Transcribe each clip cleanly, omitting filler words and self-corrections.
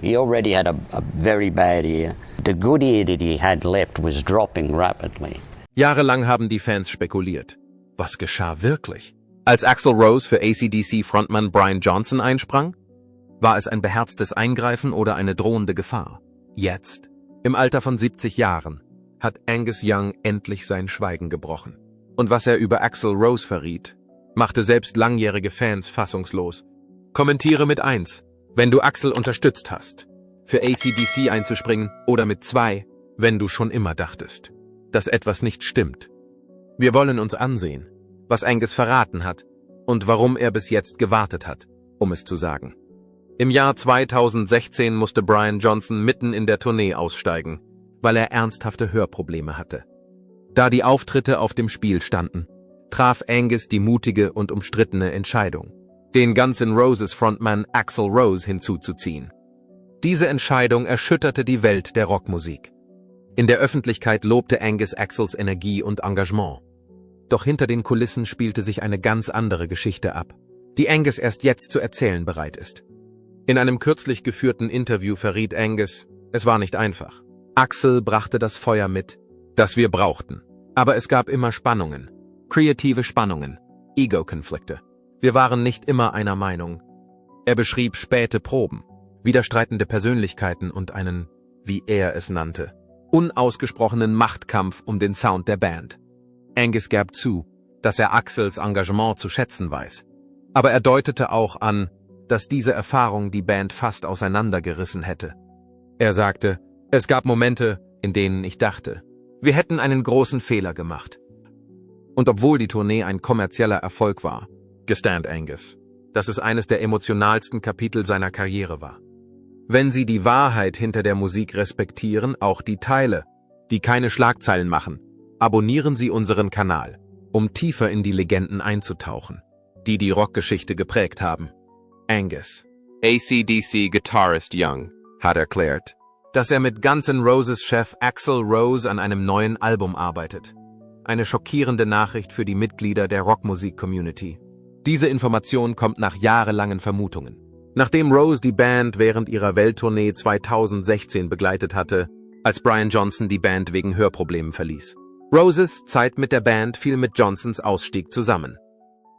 He already had a very bad ear. The good ear that he had left was dropping rapidly. Jahrelang haben die Fans spekuliert. Was geschah wirklich? Als Axl Rose für AC/DC-Frontmann Brian Johnson einsprang? War es ein beherztes Eingreifen oder eine drohende Gefahr? Jetzt, im Alter von 70 Jahren, hat Angus Young endlich sein Schweigen gebrochen. Und was er über Axl Rose verriet, machte selbst langjährige Fans fassungslos. Kommentiere mit 1, wenn du Axl unterstützt hast, für AC/DC einzuspringen, oder mit 2, wenn du schon immer dachtest, dass etwas nicht stimmt. Wir wollen uns ansehen, was Angus verraten hat und warum er bis jetzt gewartet hat, um es zu sagen. Im Jahr 2016 musste Brian Johnson mitten in der Tournee aussteigen, weil er ernsthafte Hörprobleme hatte. Da die Auftritte auf dem Spiel standen, traf Angus die mutige und umstrittene Entscheidung, den Guns N' Roses Frontmann Axl Rose hinzuzuziehen. Diese Entscheidung erschütterte die Welt der Rockmusik. In der Öffentlichkeit lobte Angus Axls Energie und Engagement. Doch hinter den Kulissen spielte sich eine ganz andere Geschichte ab, die Angus erst jetzt zu erzählen bereit ist. In einem kürzlich geführten Interview verriet Angus, es war nicht einfach. Axl brachte das Feuer mit, das wir brauchten. Aber es gab immer Spannungen, kreative Spannungen, Ego-Konflikte. Wir waren nicht immer einer Meinung. Er beschrieb späte Proben, widerstreitende Persönlichkeiten und einen, wie er es nannte, unausgesprochenen Machtkampf um den Sound der Band. Angus gab zu, dass er Axls Engagement zu schätzen weiß. Aber er deutete auch an, dass diese Erfahrung die Band fast auseinandergerissen hätte. Er sagte, es gab Momente, in denen ich dachte, wir hätten einen großen Fehler gemacht. Und obwohl die Tournee ein kommerzieller Erfolg war, gestand Angus, dass es eines der emotionalsten Kapitel seiner Karriere war. Wenn Sie die Wahrheit hinter der Musik respektieren, auch die Teile, die keine Schlagzeilen machen, abonnieren Sie unseren Kanal, um tiefer in die Legenden einzutauchen, die die Rockgeschichte geprägt haben. Angus, AC/DC-Guitarist Young, hat erklärt, dass er mit Guns N' Roses Chef Axl Rose an einem neuen Album arbeitet. Eine schockierende Nachricht für die Mitglieder der Rockmusik-Community. Diese Information kommt nach jahrelangen Vermutungen. Nachdem Rose die Band während ihrer Welttournee 2016 begleitet hatte, als Brian Johnson die Band wegen Hörproblemen verließ. Roses Zeit mit der Band fiel mit Johnsons Ausstieg zusammen.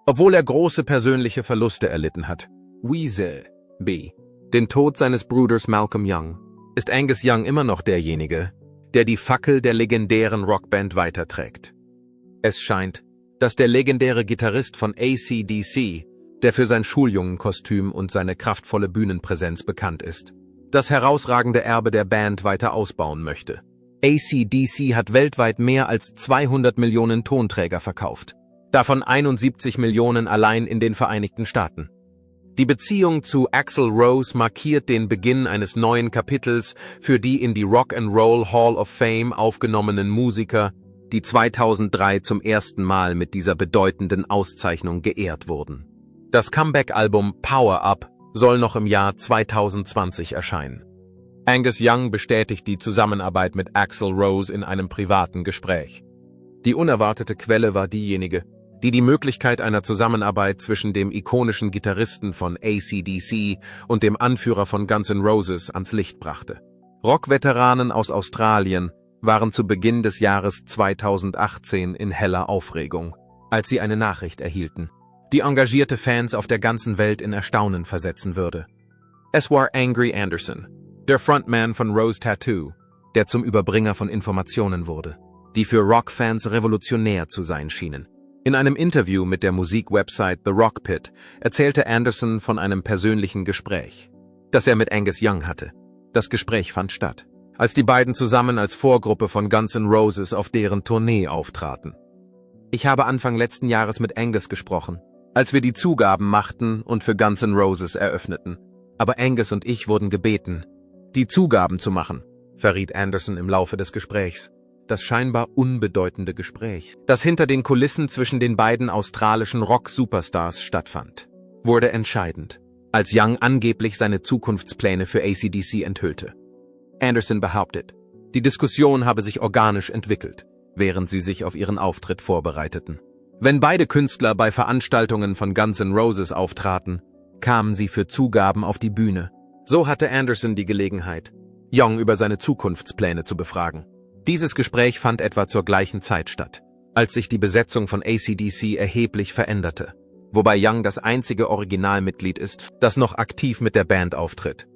Obwohl er große persönliche Verluste erlitten hat, den Tod seines Bruders Malcolm Young, ist Angus Young immer noch derjenige, der die Fackel der legendären Rockband weiterträgt. Es scheint, dass der legendäre Gitarrist von AC/DC, der für sein Schuljungenkostüm und seine kraftvolle Bühnenpräsenz bekannt ist, das herausragende Erbe der Band weiter ausbauen möchte. AC/DC hat weltweit mehr als 200 Millionen Tonträger verkauft, davon 71 Millionen allein in den Vereinigten Staaten. Die Beziehung zu Axl Rose markiert den Beginn eines neuen Kapitels für die in die Rock and Roll Hall of Fame aufgenommenen Musiker, die 2003 zum ersten Mal mit dieser bedeutenden Auszeichnung geehrt wurden. Das Comeback-Album Power Up soll noch im Jahr 2020 erscheinen. Angus Young bestätigt die Zusammenarbeit mit Axl Rose in einem privaten Gespräch. Die unerwartete Quelle war diejenige, die die Möglichkeit einer Zusammenarbeit zwischen dem ikonischen Gitarristen von AC/DC und dem Anführer von Guns N' Roses ans Licht brachte. Rockveteranen aus Australien waren zu Beginn des Jahres 2018 in heller Aufregung, als sie eine Nachricht erhielten, die engagierte Fans auf der ganzen Welt in Erstaunen versetzen würde. Es war Angry Anderson, der Frontman von Rose Tattoo, der zum Überbringer von Informationen wurde, die für Rockfans revolutionär zu sein schienen. In einem Interview mit der Musikwebsite The Rock Pit erzählte Anderson von einem persönlichen Gespräch, das er mit Angus Young hatte. Das Gespräch fand statt, als die beiden zusammen als Vorgruppe von Guns N' Roses auf deren Tournee auftraten. Ich habe Anfang letzten Jahres mit Angus gesprochen, als wir die Zugaben machten und für Guns N' Roses eröffneten. Aber Angus und ich wurden gebeten, die Zugaben zu machen, verriet Anderson im Laufe des Gesprächs. Das scheinbar unbedeutende Gespräch, das hinter den Kulissen zwischen den beiden australischen Rock-Superstars stattfand, wurde entscheidend, als Young angeblich seine Zukunftspläne für AC/DC enthüllte. Anderson behauptet, die Diskussion habe sich organisch entwickelt, während sie sich auf ihren Auftritt vorbereiteten. Wenn beide Künstler bei Veranstaltungen von Guns N' Roses auftraten, kamen sie für Zugaben auf die Bühne, So hatte Anderson die Gelegenheit, Young über seine Zukunftspläne zu befragen. Dieses Gespräch fand etwa zur gleichen Zeit statt, als sich die Besetzung von AC/DC erheblich veränderte, wobei Young das einzige Originalmitglied ist, das noch aktiv mit der Band auftritt.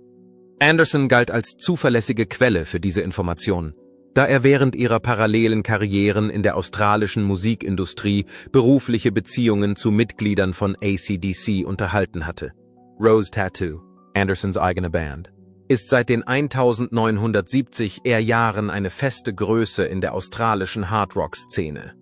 Anderson galt als zuverlässige Quelle für diese Informationen, da er während ihrer parallelen Karrieren in der australischen Musikindustrie berufliche Beziehungen zu Mitgliedern von AC/DC unterhalten hatte. Rose Tattoo, Andersons eigene Band, ist seit den 1970er Jahren eine feste Größe in der australischen Hardrock-Szene.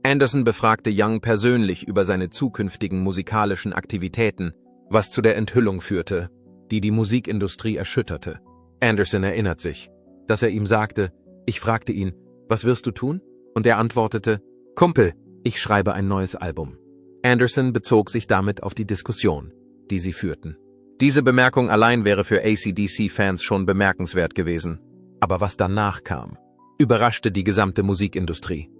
Anderson befragte Young persönlich über seine zukünftigen musikalischen Aktivitäten, was zu der Enthüllung führte, die die Musikindustrie erschütterte. Anderson erinnert sich, dass er ihm sagte: Ich fragte ihn, was wirst du tun? Und er antwortete: Kumpel, ich schreibe ein neues Album. Anderson bezog sich damit auf die Diskussion, die sie führten. Diese Bemerkung allein wäre für AC/DC-Fans schon bemerkenswert gewesen. Aber was danach kam, überraschte die gesamte Musikindustrie.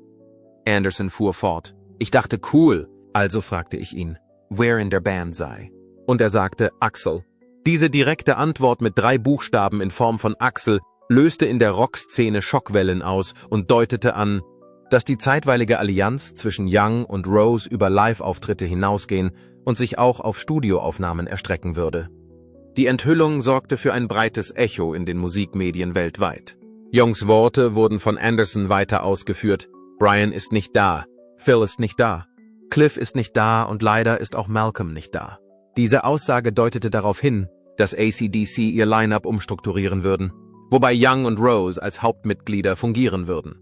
Anderson fuhr fort: Ich dachte, cool. Also fragte ich ihn, wer in der Band sei. Und er sagte: Axl. Diese direkte Antwort mit 3 Buchstaben in Form von Axl löste in der Rockszene Schockwellen aus und deutete an, dass die zeitweilige Allianz zwischen Young und Rose über Live-Auftritte hinausgehen und sich auch auf Studioaufnahmen erstrecken würde. Die Enthüllung sorgte für ein breites Echo in den Musikmedien weltweit. Youngs Worte wurden von Anderson weiter ausgeführt: Brian ist nicht da, Phil ist nicht da, Cliff ist nicht da und leider ist auch Malcolm nicht da. Diese Aussage deutete darauf hin, dass AC/DC ihr Line-Up umstrukturieren würden, wobei Young und Rose als Hauptmitglieder fungieren würden.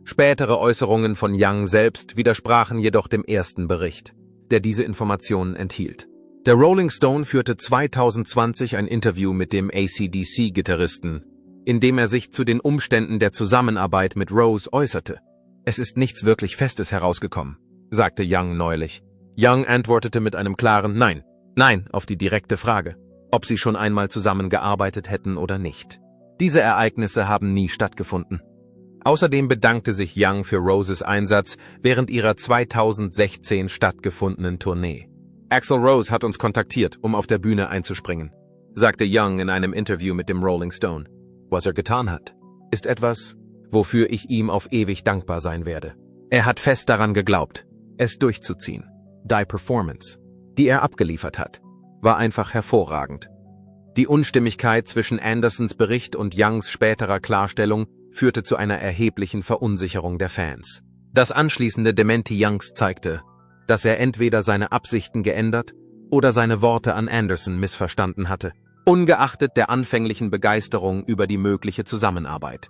Spätere Äußerungen von Young selbst widersprachen jedoch dem ersten Bericht, der diese Informationen enthielt. Der Rolling Stone führte 2020 ein Interview mit dem AC/DC-Gitarristen, in dem er sich zu den Umständen der Zusammenarbeit mit Rose äußerte. Es ist nichts wirklich Festes herausgekommen, sagte Young neulich. Young antwortete mit einem klaren Nein auf die direkte Frage, ob sie schon einmal zusammengearbeitet hätten oder nicht. Diese Ereignisse haben nie stattgefunden. Außerdem bedankte sich Young für Roses Einsatz während ihrer 2016 stattgefundenen Tournee. Axl Rose hat uns kontaktiert, um auf der Bühne einzuspringen, sagte Young in einem Interview mit dem Rolling Stone. Was er getan hat, ist etwas, wofür ich ihm auf ewig dankbar sein werde. Er hat fest daran geglaubt, es durchzuziehen. Die Performance, die er abgeliefert hat, war einfach hervorragend. Die Unstimmigkeit zwischen Andersons Bericht und Youngs späterer Klarstellung führte zu einer erheblichen Verunsicherung der Fans. Das anschließende Dementi Youngs zeigte, dass er entweder seine Absichten geändert oder seine Worte an Anderson missverstanden hatte, ungeachtet der anfänglichen Begeisterung über die mögliche Zusammenarbeit.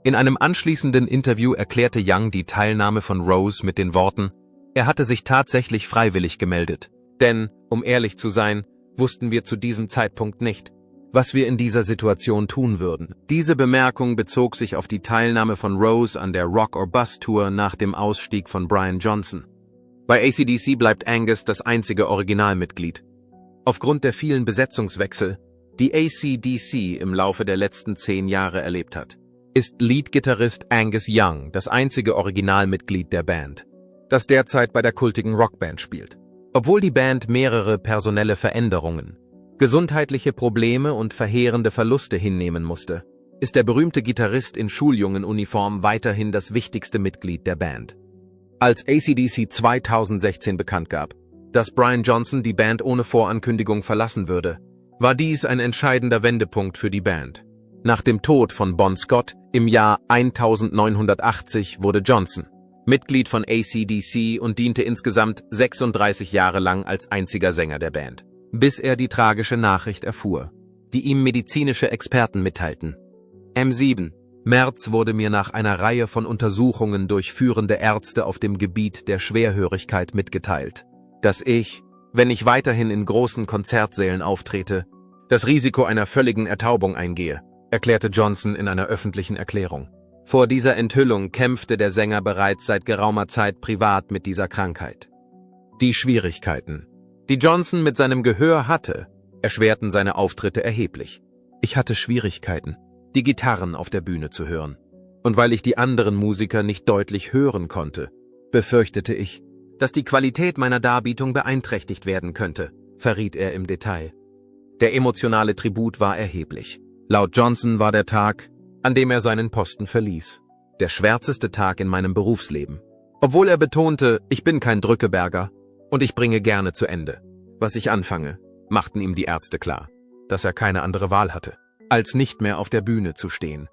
In einem anschließenden Interview erklärte Young die Teilnahme von Rose mit den Worten: Er hatte sich tatsächlich freiwillig gemeldet, denn, um ehrlich zu sein, wussten wir zu diesem Zeitpunkt nicht, was wir in dieser Situation tun würden. Diese Bemerkung bezog sich auf die Teilnahme von Rose an der Rock or Bust Tour nach dem Ausstieg von Brian Johnson. Bei AC/DC bleibt Angus das einzige Originalmitglied. Aufgrund der vielen Besetzungswechsel, die AC/DC im Laufe der letzten 10 Jahre erlebt hat, ist Leadgitarrist Angus Young das einzige Originalmitglied der Band, das derzeit bei der kultigen Rockband spielt. Obwohl die Band mehrere personelle Veränderungen, gesundheitliche Probleme und verheerende Verluste hinnehmen musste, ist der berühmte Gitarrist in Schuljungenuniform weiterhin das wichtigste Mitglied der Band. Als AC/DC 2016 bekannt gab, dass Brian Johnson die Band ohne Vorankündigung verlassen würde, war dies ein entscheidender Wendepunkt für die Band. Nach dem Tod von Bon Scott im Jahr 1980 wurde Johnson Mitglied von AC/DC und diente insgesamt 36 Jahre lang als einziger Sänger der Band, bis er die tragische Nachricht erfuhr, die ihm medizinische Experten mitteilten. Am 7. März wurde mir nach einer Reihe von Untersuchungen durch führende Ärzte auf dem Gebiet der Schwerhörigkeit mitgeteilt, dass ich, wenn ich weiterhin in großen Konzertsälen auftrete, das Risiko einer völligen Ertaubung eingehe, erklärte Johnson in einer öffentlichen Erklärung. Vor dieser Enthüllung kämpfte der Sänger bereits seit geraumer Zeit privat mit dieser Krankheit. Die Schwierigkeiten, die Johnson mit seinem Gehör hatte, erschwerten seine Auftritte erheblich. Ich hatte Schwierigkeiten, die Gitarren auf der Bühne zu hören. Und weil ich die anderen Musiker nicht deutlich hören konnte, befürchtete ich, dass die Qualität meiner Darbietung beeinträchtigt werden könnte, verriet er im Detail. Der emotionale Tribut war erheblich. Laut Johnson war der Tag, an dem er seinen Posten verließ, der schwärzeste Tag in meinem Berufsleben. Obwohl er betonte, ich bin kein Drückeberger und ich bringe gerne zu Ende, was ich anfange, machten ihm die Ärzte klar, dass er keine andere Wahl hatte, als nicht mehr auf der Bühne zu stehen.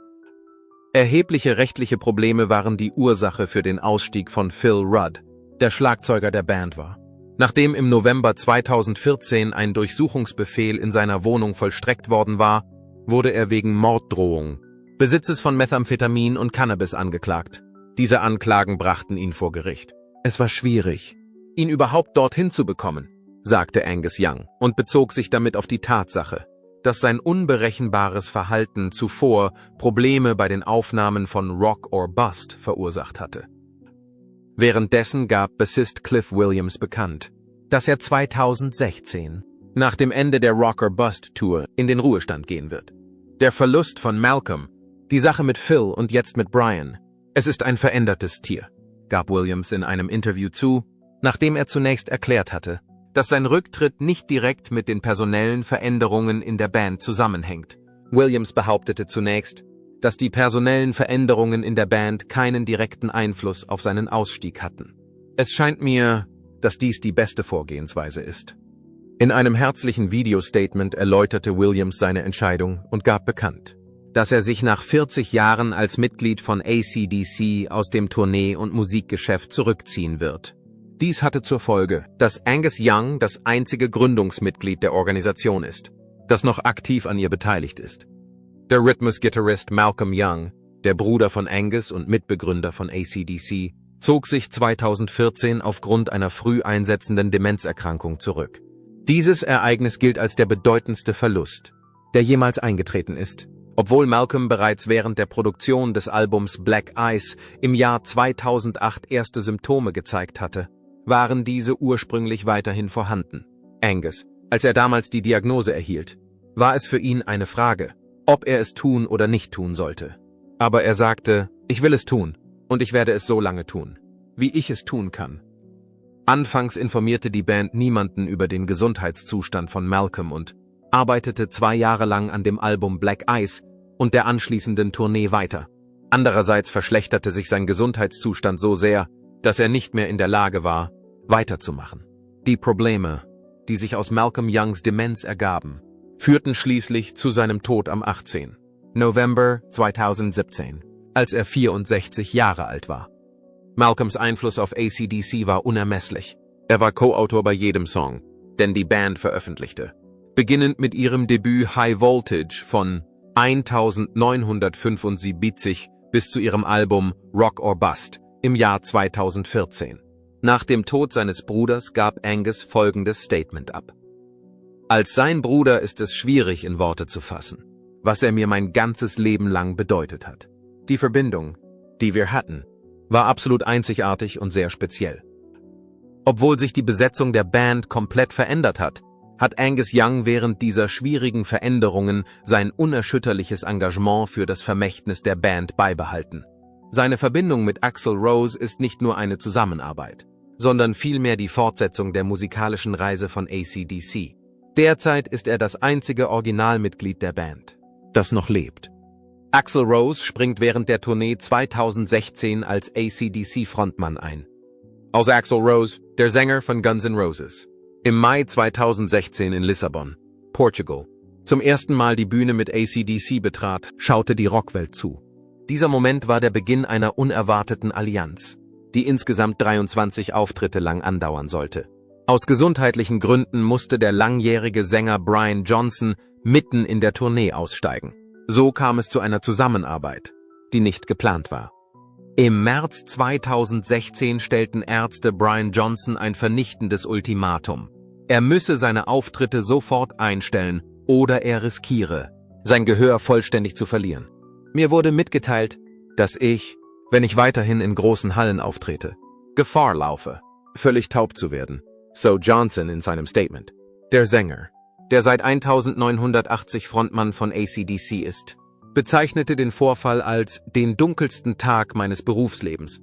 Erhebliche rechtliche Probleme waren die Ursache für den Ausstieg von Phil Rudd, der Schlagzeuger der Band war. Nachdem im November 2014 ein Durchsuchungsbefehl in seiner Wohnung vollstreckt worden war, wurde er wegen Morddrohung, Besitzes von Methamphetamin und Cannabis angeklagt. Diese Anklagen brachten ihn vor Gericht. Es war schwierig, ihn überhaupt dorthin zu bekommen, sagte Angus Young und bezog sich damit auf die Tatsache, dass sein unberechenbares Verhalten zuvor Probleme bei den Aufnahmen von Rock or Bust verursacht hatte. Währenddessen gab Bassist Cliff Williams bekannt, dass er 2016, nach dem Ende der Rock or Bust Tour, in den Ruhestand gehen wird. Der Verlust von Malcolm, die Sache mit Phil und jetzt mit Brian, es ist ein verändertes Tier, gab Williams in einem Interview zu, nachdem er zunächst erklärt hatte, dass sein Rücktritt nicht direkt mit den personellen Veränderungen in der Band zusammenhängt. Williams behauptete zunächst, dass die personellen Veränderungen in der Band keinen direkten Einfluss auf seinen Ausstieg hatten. Es scheint mir, dass dies die beste Vorgehensweise ist. In einem herzlichen Videostatement erläuterte Williams seine Entscheidung und gab bekannt, dass er sich nach 40 Jahren als Mitglied von AC/DC aus dem Tournee- und Musikgeschäft zurückziehen wird. Dies hatte zur Folge, dass Angus Young das einzige Gründungsmitglied der Organisation ist, das noch aktiv an ihr beteiligt ist. Der Rhythmus-Gitarrist Malcolm Young, der Bruder von Angus und Mitbegründer von AC/DC, zog sich 2014 aufgrund einer früh einsetzenden Demenzerkrankung zurück. Dieses Ereignis gilt als der bedeutendste Verlust, der jemals eingetreten ist. Obwohl Malcolm bereits während der Produktion des Albums Black Ice im Jahr 2008 erste Symptome gezeigt hatte, waren diese ursprünglich weiterhin vorhanden. Angus, als er damals die Diagnose erhielt, war es für ihn eine Frage, ob er es tun oder nicht tun sollte. Aber er sagte, ich will es tun und ich werde es so lange tun, wie ich es tun kann. Anfangs informierte die Band niemanden über den Gesundheitszustand von Malcolm und arbeitete 2 Jahre lang an dem Album Black Ice und der anschließenden Tournee weiter. Andererseits verschlechterte sich sein Gesundheitszustand so sehr, dass er nicht mehr in der Lage war, weiterzumachen. Die Probleme, die sich aus Malcolm Youngs Demenz ergaben, führten schließlich zu seinem Tod am 18. November 2017, als er 64 Jahre alt war. Malcolms Einfluss auf AC/DC war unermesslich. Er war Co-Autor bei jedem Song, den die Band veröffentlichte. Beginnend mit ihrem Debüt High Voltage von 1975 bis zu ihrem Album Rock or Bust im Jahr 2014. Nach dem Tod seines Bruders gab Angus folgendes Statement ab. Als sein Bruder ist es schwierig in Worte zu fassen, was er mir mein ganzes Leben lang bedeutet hat. Die Verbindung, die wir hatten, war absolut einzigartig und sehr speziell. Obwohl sich die Besetzung der Band komplett verändert hat, hat Angus Young während dieser schwierigen Veränderungen sein unerschütterliches Engagement für das Vermächtnis der Band beibehalten. Seine Verbindung mit Axl Rose ist nicht nur eine Zusammenarbeit, sondern vielmehr die Fortsetzung der musikalischen Reise von AC/DC. Derzeit ist er das einzige Originalmitglied der Band, das noch lebt. Axl Rose springt während der Tournee 2016 als AC/DC-Frontmann ein. Aus Axl Rose, der Sänger von Guns N' Roses, im Mai 2016 in Lissabon, Portugal, zum ersten Mal die Bühne mit AC/DC betrat, schaute die Rockwelt zu. Dieser Moment war der Beginn einer unerwarteten Allianz, die insgesamt 23 Auftritte lang andauern sollte. Aus gesundheitlichen Gründen musste der langjährige Sänger Brian Johnson mitten in der Tournee aussteigen. So kam es zu einer Zusammenarbeit, die nicht geplant war. Im März 2016 stellten Ärzte Brian Johnson ein vernichtendes Ultimatum. Er müsse seine Auftritte sofort einstellen oder er riskiere, sein Gehör vollständig zu verlieren. Mir wurde mitgeteilt, dass ich, wenn ich weiterhin in großen Hallen auftrete, Gefahr laufe, völlig taub zu werden, so Johnson in seinem Statement. Der Sänger, der seit 1980 Frontmann von AC/DC ist, bezeichnete den Vorfall als den dunkelsten Tag meines Berufslebens.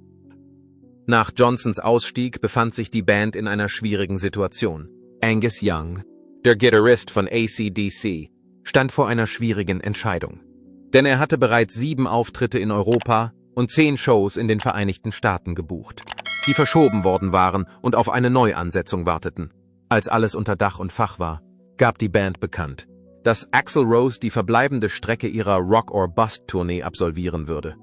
Nach Johnsons Ausstieg befand sich die Band in einer schwierigen Situation. Angus Young, der Gitarrist von AC/DC, stand vor einer schwierigen Entscheidung. Denn er hatte bereits 7 Auftritte in Europa und 10 Shows in den Vereinigten Staaten gebucht, die verschoben worden waren und auf eine Neuansetzung warteten. Als alles unter Dach und Fach war, gab die Band bekannt, dass Axl Rose die verbleibende Strecke ihrer Rock-or-Bust-Tournee absolvieren würde.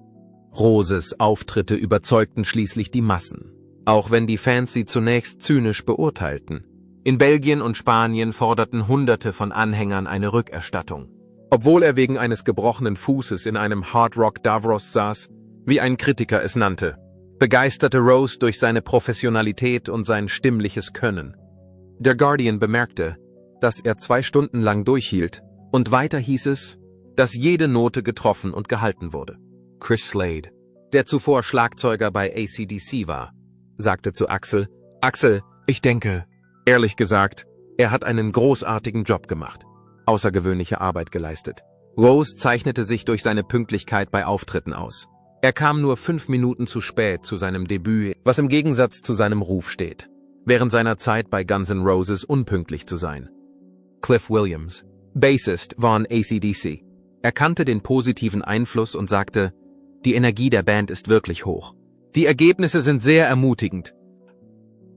Roses Auftritte überzeugten schließlich die Massen, auch wenn die Fans sie zunächst zynisch beurteilten. In Belgien und Spanien forderten Hunderte von Anhängern eine Rückerstattung. Obwohl er wegen eines gebrochenen Fußes in einem Hard Rock Davros saß, wie ein Kritiker es nannte, begeisterte Rose durch seine Professionalität und sein stimmliches Können. Der Guardian bemerkte, dass er 2 Stunden lang durchhielt, und weiter hieß es, dass jede Note getroffen und gehalten wurde. Chris Slade, der zuvor Schlagzeuger bei AC/DC war, sagte zu Axl: Axl, ich denke, ehrlich gesagt, er hat einen großartigen Job gemacht, außergewöhnliche Arbeit geleistet. Rose zeichnete sich durch seine Pünktlichkeit bei Auftritten aus. Er kam nur 5 Minuten zu spät zu seinem Debüt, was im Gegensatz zu seinem Ruf steht, während seiner Zeit bei Guns N' Roses unpünktlich zu sein. Cliff Williams, Bassist von AC/DC, erkannte den positiven Einfluss und sagte: Die Energie der Band ist wirklich hoch. Die Ergebnisse sind sehr ermutigend.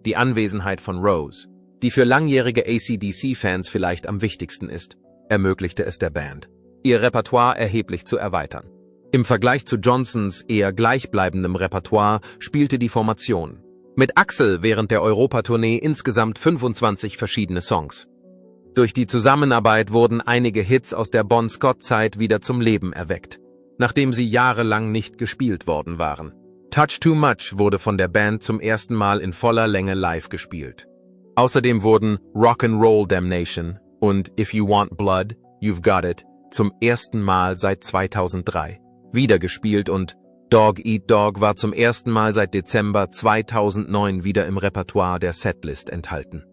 Die Anwesenheit von Rose, die für langjährige AC/DC-Fans vielleicht am wichtigsten ist, ermöglichte es der Band, ihr Repertoire erheblich zu erweitern. Im Vergleich zu Johnsons eher gleichbleibendem Repertoire spielte die Formation mit Axl während der Europatournee insgesamt 25 verschiedene Songs. Durch die Zusammenarbeit wurden einige Hits aus der Bon Scott-Zeit wieder zum Leben erweckt, nachdem sie jahrelang nicht gespielt worden waren. Touch Too Much wurde von der Band zum ersten Mal in voller Länge live gespielt. Außerdem wurden Rock'n'Roll Damnation und If You Want Blood, You've Got It zum ersten Mal seit 2003 wieder gespielt und Dog Eat Dog war zum ersten Mal seit Dezember 2009 wieder im Repertoire der Setlist enthalten.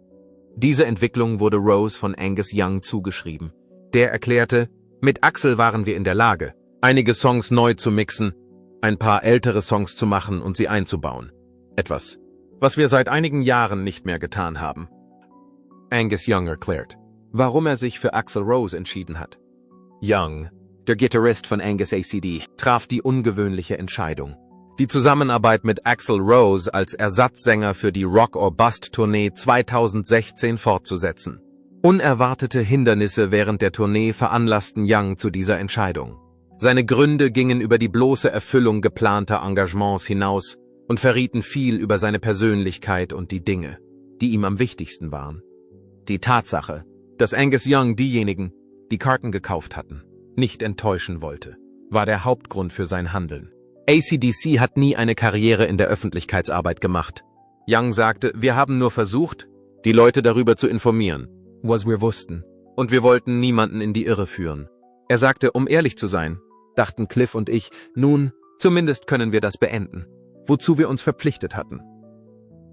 Diese Entwicklung wurde Rose von Angus Young zugeschrieben. Der erklärte: Mit Axl waren wir in der Lage, einige Songs neu zu mixen, ein paar ältere Songs zu machen und sie einzubauen. Etwas, was wir seit einigen Jahren nicht mehr getan haben. Angus Young erklärt, warum er sich für Axl Rose entschieden hat. Young, der Gitarrist von Angus AC/DC, traf die ungewöhnliche Entscheidung, die Zusammenarbeit mit Axl Rose als Ersatzsänger für die Rock-or-Bust-Tournee 2016 fortzusetzen. Unerwartete Hindernisse während der Tournee veranlassten Young zu dieser Entscheidung. Seine Gründe gingen über die bloße Erfüllung geplanter Engagements hinaus und verrieten viel über seine Persönlichkeit und die Dinge, die ihm am wichtigsten waren. Die Tatsache, dass Angus Young diejenigen, die Karten gekauft hatten, nicht enttäuschen wollte, war der Hauptgrund für sein Handeln. AC/DC hat nie eine Karriere in der Öffentlichkeitsarbeit gemacht. Young sagte: Wir haben nur versucht, die Leute darüber zu informieren, was wir wussten, und wir wollten niemanden in die Irre führen. Er sagte, um ehrlich zu sein, dachten Cliff und ich, nun, zumindest können wir das beenden, wozu wir uns verpflichtet hatten.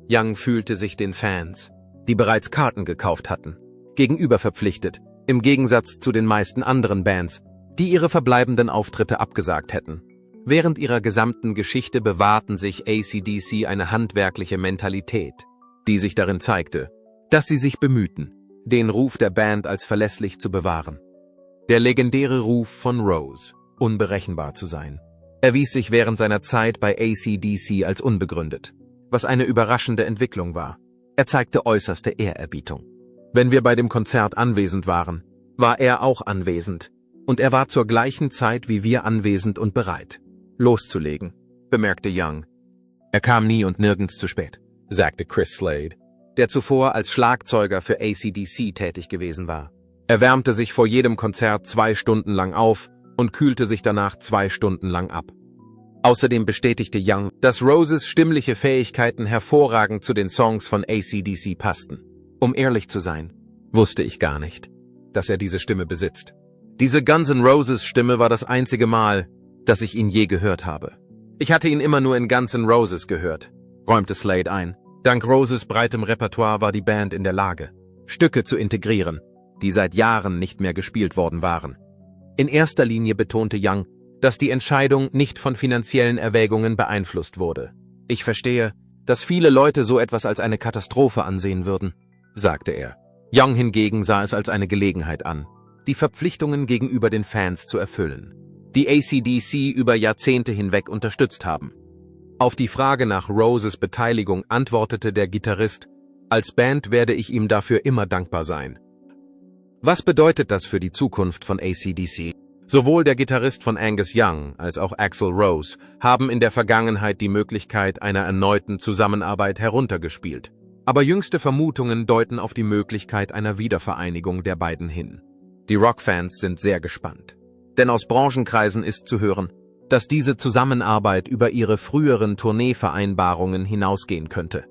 Young fühlte sich den Fans, die bereits Karten gekauft hatten, gegenüber verpflichtet, im Gegensatz zu den meisten anderen Bands, die ihre verbleibenden Auftritte abgesagt hätten. Während ihrer gesamten Geschichte bewahrten sich AC/DC eine handwerkliche Mentalität, die sich darin zeigte, dass sie sich bemühten, den Ruf der Band als verlässlich zu bewahren. Der legendäre Ruf von Rose, unberechenbar zu sein, erwies sich während seiner Zeit bei AC/DC als unbegründet, was eine überraschende Entwicklung war. Er zeigte äußerste Ehrerbietung. Wenn wir bei dem Konzert anwesend waren, war er auch anwesend, und er war zur gleichen Zeit wie wir anwesend und bereit, loszulegen, bemerkte Young. Er kam nie und nirgends zu spät, sagte Chris Slade, der zuvor als Schlagzeuger für AC/DC tätig gewesen war. Er wärmte sich vor jedem Konzert 2 Stunden lang auf und kühlte sich danach 2 Stunden lang ab. Außerdem bestätigte Young, dass Roses stimmliche Fähigkeiten hervorragend zu den Songs von AC/DC passten. Um ehrlich zu sein, wusste ich gar nicht, dass er diese Stimme besitzt. Diese Guns N' Roses Stimme war das einzige Mal, dass ich ihn je gehört habe. Ich hatte ihn immer nur in Guns N' Roses gehört, räumte Slade ein. Dank Roses breitem Repertoire war die Band in der Lage, Stücke zu integrieren, die seit Jahren nicht mehr gespielt worden waren. In erster Linie betonte Young, dass die Entscheidung nicht von finanziellen Erwägungen beeinflusst wurde. Ich verstehe, dass viele Leute so etwas als eine Katastrophe ansehen würden, sagte er. Young hingegen sah es als eine Gelegenheit an, die Verpflichtungen gegenüber den Fans zu erfüllen, die AC/DC über Jahrzehnte hinweg unterstützt haben. Auf die Frage nach Roses Beteiligung antwortete der Gitarrist: Als Band werde ich ihm dafür immer dankbar sein. Was bedeutet das für die Zukunft von AC/DC? Sowohl der Gitarrist von Angus Young als auch Axl Rose haben in der Vergangenheit die Möglichkeit einer erneuten Zusammenarbeit heruntergespielt. Aber jüngste Vermutungen deuten auf die Möglichkeit einer Wiedervereinigung der beiden hin. Die Rockfans sind sehr gespannt. Denn aus Branchenkreisen ist zu hören, dass diese Zusammenarbeit über ihre früheren Tourneevereinbarungen hinausgehen könnte.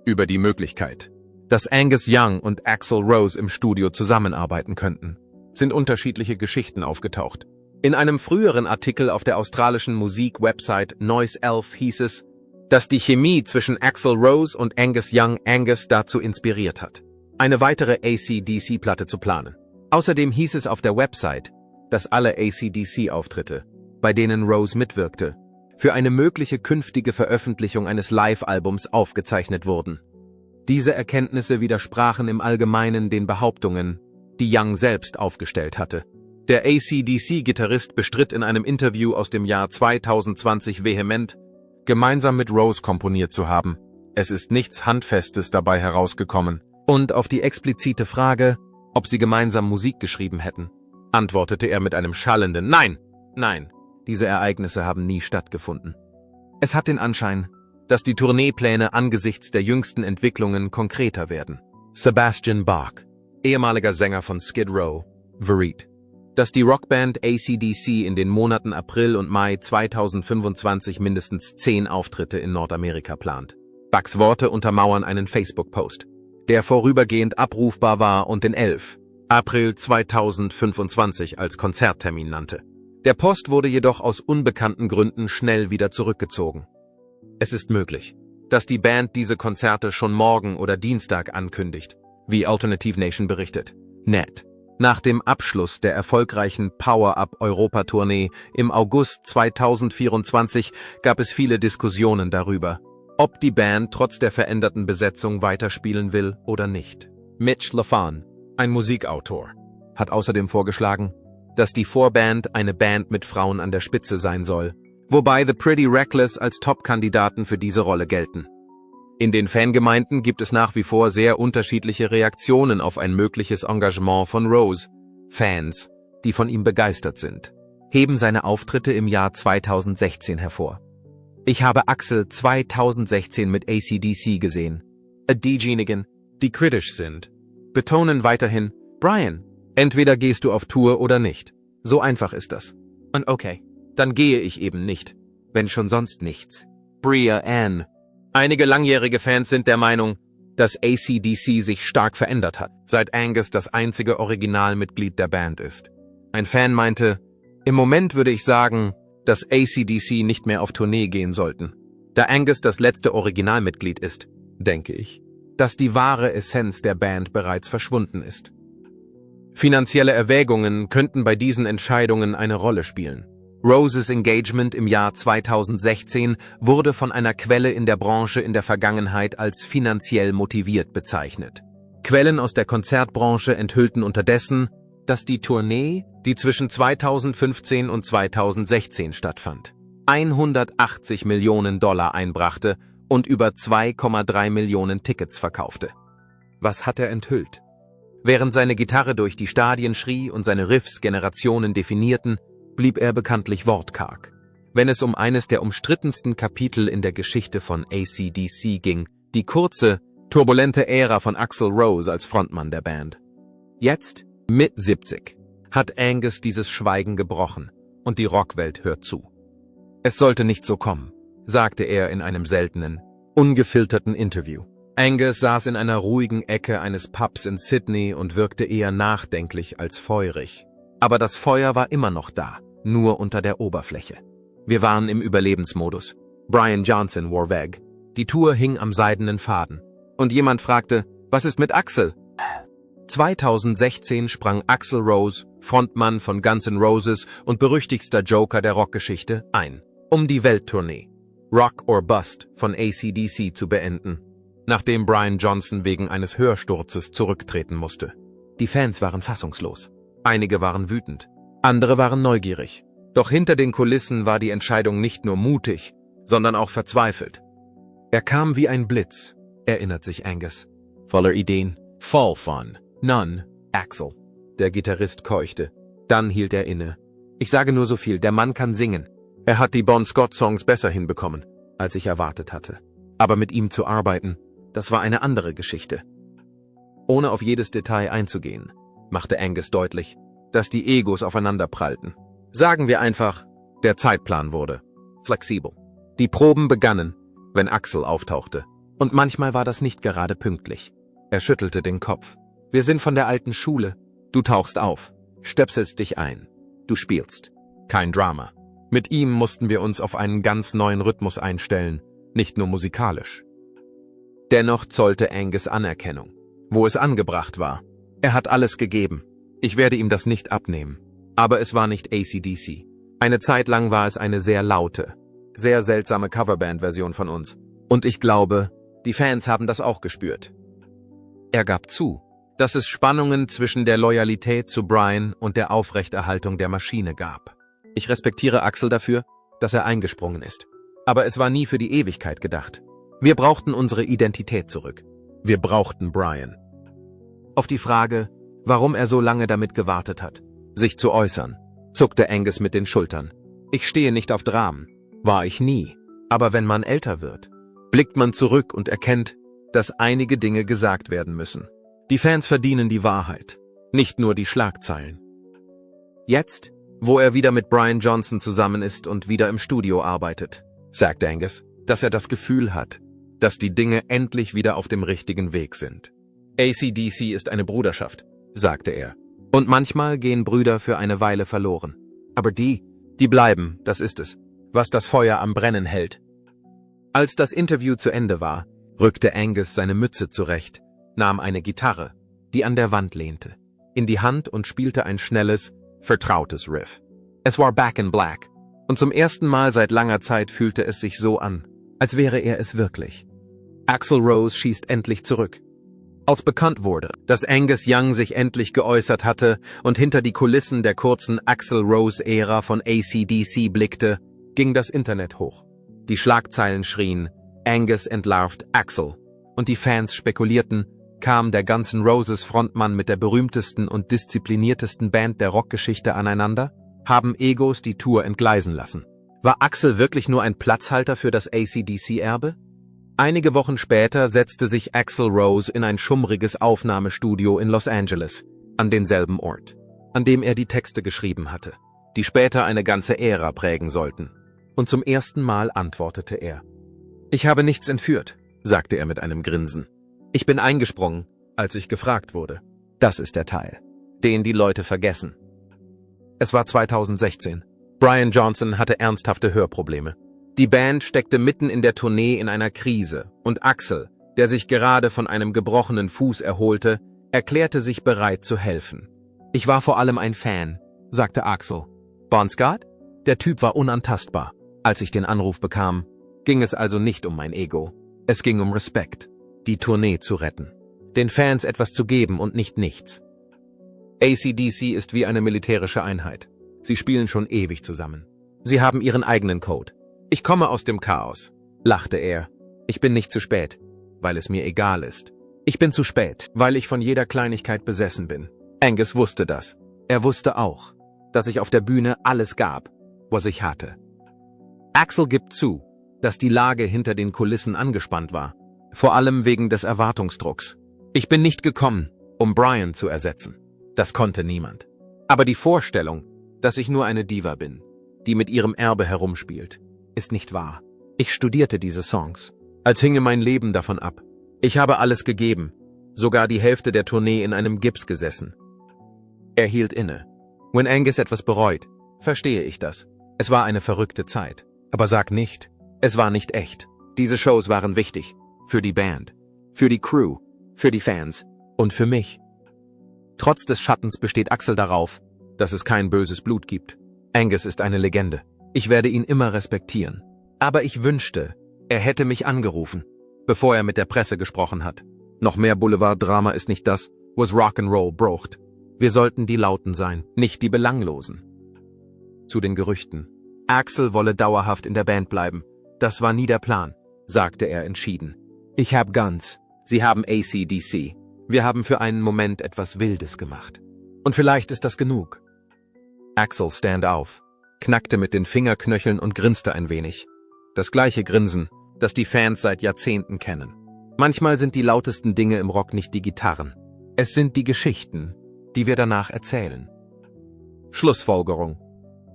Über die Möglichkeit, dass Angus Young und Axl Rose im Studio zusammenarbeiten könnten, sind unterschiedliche Geschichten aufgetaucht. In einem früheren Artikel auf der australischen Musik-Website Noise Elf hieß es, dass die Chemie zwischen Axl Rose und Angus Young Angus dazu inspiriert hat, eine weitere AC/DC-Platte zu planen. Außerdem hieß es auf der Website, dass alle AC/DC-Auftritte, bei denen Rose mitwirkte, für eine mögliche künftige Veröffentlichung eines Live-Albums aufgezeichnet wurden. Diese Erkenntnisse widersprachen im Allgemeinen den Behauptungen, die Young selbst aufgestellt hatte. Der AC/DC-Gitarrist bestritt in einem Interview aus dem Jahr 2020 vehement, gemeinsam mit Rose komponiert zu haben. Es ist nichts Handfestes dabei herausgekommen. Und auf die explizite Frage, ob sie gemeinsam Musik geschrieben hätten, antwortete er mit einem schallenden Nein, nein, diese Ereignisse haben nie stattgefunden. Es hat den Anschein, dass die Tourneepläne angesichts der jüngsten Entwicklungen konkreter werden. Sebastian Bach, ehemaliger Sänger von Skid Row, verriet, dass die Rockband AC/DC in den Monaten April und Mai 2025 mindestens 10 Auftritte in Nordamerika plant. Bachs Worte untermauern einen Facebook-Post, der vorübergehend abrufbar war und den 11. April 2025 als Konzerttermin nannte. Der Post wurde jedoch aus unbekannten Gründen schnell wieder zurückgezogen. Es ist möglich, dass die Band diese Konzerte schon morgen oder Dienstag ankündigt, wie Alternative Nation berichtet. Nach dem Abschluss der erfolgreichen Power-Up-Europa-Tournee im August 2024 gab es viele Diskussionen darüber, ob die Band trotz der veränderten Besetzung weiterspielen will oder nicht. Mitch Lafon, ein Musikautor, hat außerdem vorgeschlagen, dass die Vorband eine Band mit Frauen an der Spitze sein soll, wobei The Pretty Reckless als Top-Kandidaten für diese Rolle gelten. In den Fangemeinden gibt es nach wie vor sehr unterschiedliche Reaktionen auf ein mögliches Engagement von Rose. Fans, die von ihm begeistert sind, heben seine Auftritte im Jahr 2016 hervor. Ich habe Axl 2016 mit AC/DC gesehen. Diejenigen, die kritisch sind, betonen weiterhin, Brian, entweder gehst du auf Tour oder nicht. So einfach ist das. Und okay, dann gehe ich eben nicht, wenn schon sonst nichts. Bria Ann. Einige langjährige Fans sind der Meinung, dass AC/DC sich stark verändert hat, seit Angus das einzige Originalmitglied der Band ist. Ein Fan meinte, im Moment würde ich sagen, dass AC/DC nicht mehr auf Tournee gehen sollten. Da Angus das letzte Originalmitglied ist, denke ich, dass die wahre Essenz der Band bereits verschwunden ist. Finanzielle Erwägungen könnten bei diesen Entscheidungen eine Rolle spielen. Roses Engagement im Jahr 2016 wurde von einer Quelle in der Branche in der Vergangenheit als finanziell motiviert bezeichnet. Quellen aus der Konzertbranche enthüllten unterdessen, dass die Tournee, die zwischen 2015 und 2016 stattfand, 180 Millionen Dollar einbrachte und über 2,3 Millionen Tickets verkaufte. Was hat er enthüllt? Während seine Gitarre durch die Stadien schrie und seine Riffs Generationen definierten, blieb er bekanntlich wortkarg. Wenn es um eines der umstrittensten Kapitel in der Geschichte von AC/DC ging, die kurze, turbulente Ära von Axl Rose als Frontmann der Band. Jetzt, mit 70, hat Angus dieses Schweigen gebrochen und die Rockwelt hört zu. Es sollte nicht so kommen, sagte er in einem seltenen, ungefilterten Interview. Angus saß in einer ruhigen Ecke eines Pubs in Sydney und wirkte eher nachdenklich als feurig. Aber das Feuer war immer noch da, nur unter der Oberfläche. Wir waren im Überlebensmodus. Brian Johnson war weg. Die Tour hing am seidenen Faden. Und jemand fragte, was ist mit Axl? 2016 sprang Axl Rose, Frontmann von Guns N' Roses und berüchtigster Joker der Rockgeschichte, ein, um die Welttournee Rock or Bust von AC/DC zu beenden. nachdem Brian Johnson wegen eines Hörsturzes zurücktreten musste. Die Fans waren fassungslos. Einige waren wütend, andere waren neugierig. Doch hinter den Kulissen war die Entscheidung nicht nur mutig, sondern auch verzweifelt. Er kam wie ein Blitz, erinnert sich Angus. Voller Ideen, voll von None, Axl. Der Gitarrist keuchte. Dann hielt er inne. Ich sage nur so viel, der Mann kann singen. Er hat die Bon Scott-Songs besser hinbekommen, als ich erwartet hatte. Aber mit ihm zu arbeiten, das war eine andere Geschichte. Ohne auf jedes Detail einzugehen, machte Angus deutlich, dass die Egos aufeinander prallten. Sagen wir einfach, der Zeitplan wurde flexibel. Die Proben begannen, wenn Axl auftauchte. Und manchmal war das nicht gerade pünktlich. Er schüttelte den Kopf. Wir sind von der alten Schule. Du tauchst auf, stöpselst dich ein. Du spielst. Kein Drama. Mit ihm mussten wir uns auf einen ganz neuen Rhythmus einstellen, nicht nur musikalisch. Dennoch zollte Angus Anerkennung, wo es angebracht war. Er hat alles gegeben. Ich werde ihm das nicht abnehmen. Aber es war nicht AC/DC. Eine Zeit lang war es eine sehr laute, sehr seltsame Coverband-Version von uns. Und ich glaube, die Fans haben das auch gespürt. Er gab zu, dass es Spannungen zwischen der Loyalität zu Brian und der Aufrechterhaltung der Maschine gab. Ich respektiere Axl dafür, dass er eingesprungen ist. Aber es war nie für die Ewigkeit gedacht. Wir brauchten unsere Identität zurück. Wir brauchten Brian. Auf die Frage, warum er so lange damit gewartet hat, sich zu äußern, zuckte Angus mit den Schultern. Ich stehe nicht auf Dramen. War ich nie. Aber wenn man älter wird, blickt man zurück und erkennt, dass einige Dinge gesagt werden müssen. Die Fans verdienen die Wahrheit, nicht nur die Schlagzeilen. Jetzt, wo er wieder mit Brian Johnson zusammen ist und wieder im Studio arbeitet, sagt Angus, dass er das Gefühl hat, dass die Dinge endlich wieder auf dem richtigen Weg sind. AC/DC ist eine Bruderschaft, sagte er. Und manchmal gehen Brüder für eine Weile verloren. Aber die bleiben, das ist es, was das Feuer am Brennen hält. Als das Interview zu Ende war, rückte Angus seine Mütze zurecht, nahm eine Gitarre, die an der Wand lehnte, in die Hand und spielte ein schnelles, vertrautes Riff. Es war Back in Black, und zum ersten Mal seit langer Zeit fühlte es sich so an, als wäre er es wirklich. Axl Rose schießt endlich zurück. Als bekannt wurde, dass Angus Young sich endlich geäußert hatte und hinter die Kulissen der kurzen Axl Rose-Ära von AC/DC blickte, ging das Internet hoch. Die Schlagzeilen schrien, Angus entlarvt Axl, und die Fans spekulierten, kam der ganzen Roses Frontmann mit der berühmtesten und diszipliniertesten Band der Rockgeschichte aneinander? Haben Egos die Tour entgleisen lassen? War Axl wirklich nur ein Platzhalter für das AC/DC-Erbe? Einige Wochen später setzte sich Axl Rose in ein schummriges Aufnahmestudio in Los Angeles, an denselben Ort, an dem er die Texte geschrieben hatte, die später eine ganze Ära prägen sollten. Und zum ersten Mal antwortete er. Ich habe nichts entführt, sagte er mit einem Grinsen. Ich bin eingesprungen, als ich gefragt wurde. Das ist der Teil, den die Leute vergessen. Es war 2016. Brian Johnson hatte ernsthafte Hörprobleme. Die Band steckte mitten in der Tournee in einer Krise und Axl, der sich gerade von einem gebrochenen Fuß erholte, erklärte sich bereit zu helfen. Ich war vor allem ein Fan, sagte Axl. Bon Scott? Der Typ war unantastbar. Als ich den Anruf bekam, ging es also nicht um mein Ego. Es ging um Respekt, die Tournee zu retten, den Fans etwas zu geben und nicht nichts. AC/DC ist wie eine militärische Einheit. Sie spielen schon ewig zusammen. Sie haben ihren eigenen Code. Ich komme aus dem Chaos, lachte er. Ich bin nicht zu spät, weil es mir egal ist. Ich bin zu spät, weil ich von jeder Kleinigkeit besessen bin. Angus wusste das. Er wusste auch, dass ich auf der Bühne alles gab, was ich hatte. Axl gibt zu, dass die Lage hinter den Kulissen angespannt war, vor allem wegen des Erwartungsdrucks. Ich bin nicht gekommen, um Brian zu ersetzen. Das konnte niemand. Aber die Vorstellung, dass ich nur eine Diva bin, die mit ihrem Erbe herumspielt, ist nicht wahr. Ich studierte diese Songs, als hinge mein Leben davon ab. Ich habe alles gegeben, sogar die Hälfte der Tournee in einem Gips gesessen. Er hielt inne. Wenn Angus etwas bereut, verstehe ich das. Es war eine verrückte Zeit. Aber sag nicht, es war nicht echt. Diese Shows waren wichtig. Für die Band, für die Crew, für die Fans und für mich. Trotz des Schattens besteht Axl darauf, dass es kein böses Blut gibt. Angus ist eine Legende. Ich werde ihn immer respektieren. Aber ich wünschte, er hätte mich angerufen. bevor er mit der Presse gesprochen hat. Noch mehr Boulevarddrama ist nicht das, was Rock'n'Roll braucht. Wir sollten die Lauten sein, nicht die Belanglosen. Zu den Gerüchten. Axl wolle dauerhaft in der Band bleiben. Das war nie der Plan, sagte er entschieden. Ich hab Guns. Sie haben AC/DC. Wir haben für einen Moment etwas Wildes gemacht. Und vielleicht ist das genug. Axl stand auf, knackte mit den Fingerknöcheln und grinste ein wenig. Das gleiche Grinsen, das die Fans seit Jahrzehnten kennen. Manchmal sind die lautesten Dinge im Rock nicht die Gitarren. Es sind die Geschichten, die wir danach erzählen. Schlussfolgerung.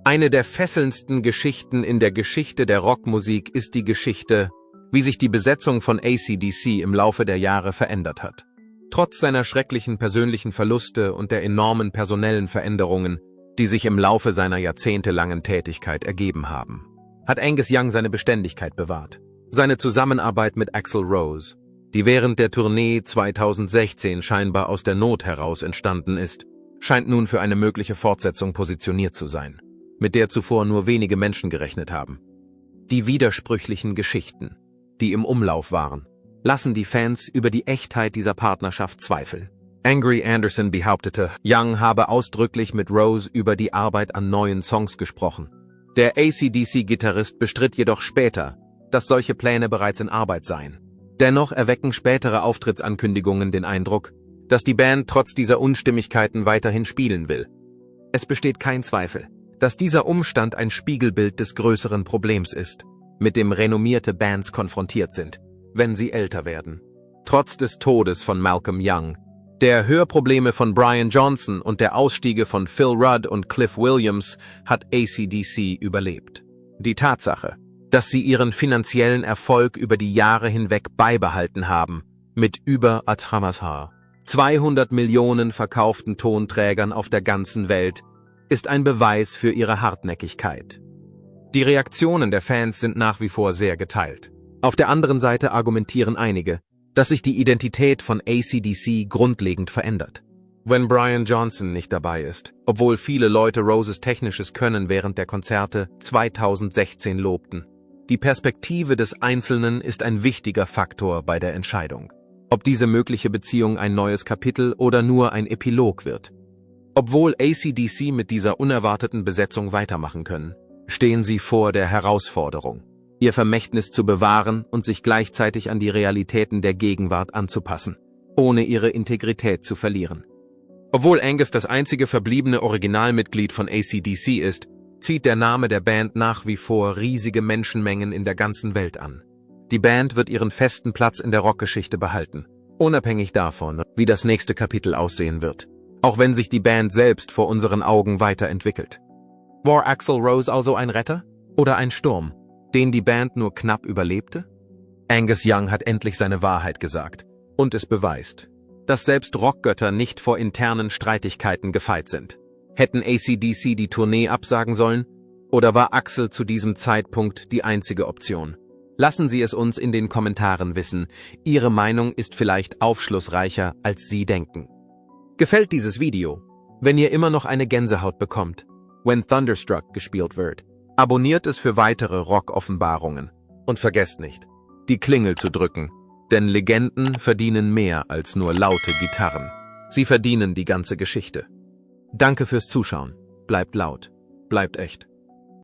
Eine der fesselndsten Geschichten in der Geschichte der Rockmusik ist die Geschichte, wie sich die Besetzung von AC/DC im Laufe der Jahre verändert hat. Trotz seiner schrecklichen persönlichen Verluste und der enormen personellen Veränderungen, die sich im Laufe seiner jahrzehntelangen Tätigkeit ergeben haben, hat Angus Young seine Beständigkeit bewahrt. Seine Zusammenarbeit mit Axl Rose, die während der Tournee 2016 scheinbar aus der Not heraus entstanden ist, scheint nun für eine mögliche Fortsetzung positioniert zu sein, mit der zuvor nur wenige Menschen gerechnet haben. Die widersprüchlichen Geschichten, die im Umlauf waren, lassen die Fans über die Echtheit dieser Partnerschaft zweifeln. Angry Anderson behauptete, Young habe ausdrücklich mit Rose über die Arbeit an neuen Songs gesprochen. Der AC/DC-Gitarrist bestritt jedoch später, dass solche Pläne bereits in Arbeit seien. Dennoch erwecken spätere Auftrittsankündigungen den Eindruck, dass die Band trotz dieser Unstimmigkeiten weiterhin spielen will. Es besteht kein Zweifel, dass dieser Umstand ein Spiegelbild des größeren Problems ist, mit dem renommierte Bands konfrontiert sind, wenn sie älter werden. Trotz des Todes von Malcolm Young, der Hörprobleme von Brian Johnson und der Ausstiege von Phil Rudd und Cliff Williams hat AC/DC überlebt. Die Tatsache, dass sie ihren finanziellen Erfolg über die Jahre hinweg beibehalten haben, mit über 200 Millionen verkauften Tonträgern auf der ganzen Welt, ist ein Beweis für ihre Hartnäckigkeit. Die Reaktionen der Fans sind nach wie vor sehr geteilt. Auf der anderen Seite argumentieren einige, dass sich die Identität von AC/DC grundlegend verändert. Wenn Brian Johnson nicht dabei ist, obwohl viele Leute Roses technisches Können während der Konzerte 2016 lobten. Die Perspektive des Einzelnen ist ein wichtiger Faktor bei der Entscheidung, ob diese mögliche Beziehung ein neues Kapitel oder nur ein Epilog wird. Obwohl AC/DC mit dieser unerwarteten Besetzung weitermachen können, stehen sie vor der Herausforderung, ihr Vermächtnis zu bewahren und sich gleichzeitig an die Realitäten der Gegenwart anzupassen, ohne ihre Integrität zu verlieren. Obwohl Angus das einzige verbliebene Originalmitglied von AC/DC ist, zieht der Name der Band nach wie vor riesige Menschenmengen in der ganzen Welt an. Die Band wird ihren festen Platz in der Rockgeschichte behalten, unabhängig davon, wie das nächste Kapitel aussehen wird, auch wenn sich die Band selbst vor unseren Augen weiterentwickelt. War Axl Rose also ein Retter oder ein Sturm, den die Band nur knapp überlebte? Angus Young hat endlich seine Wahrheit gesagt und es beweist, dass selbst Rockgötter nicht vor internen Streitigkeiten gefeit sind. Hätten AC/DC die Tournee absagen sollen, oder war Axl zu diesem Zeitpunkt die einzige Option? Lassen Sie es uns in den Kommentaren wissen. Ihre Meinung ist vielleicht aufschlussreicher, als Sie denken. Gefällt dieses Video? Wenn ihr immer noch eine Gänsehaut bekommt, wenn Thunderstruck gespielt wird, abonniert es für weitere Rock-Offenbarungen. Und vergesst nicht, die Klingel zu drücken, denn Legenden verdienen mehr als nur laute Gitarren. Sie verdienen die ganze Geschichte. Danke fürs Zuschauen. Bleibt laut. Bleibt echt.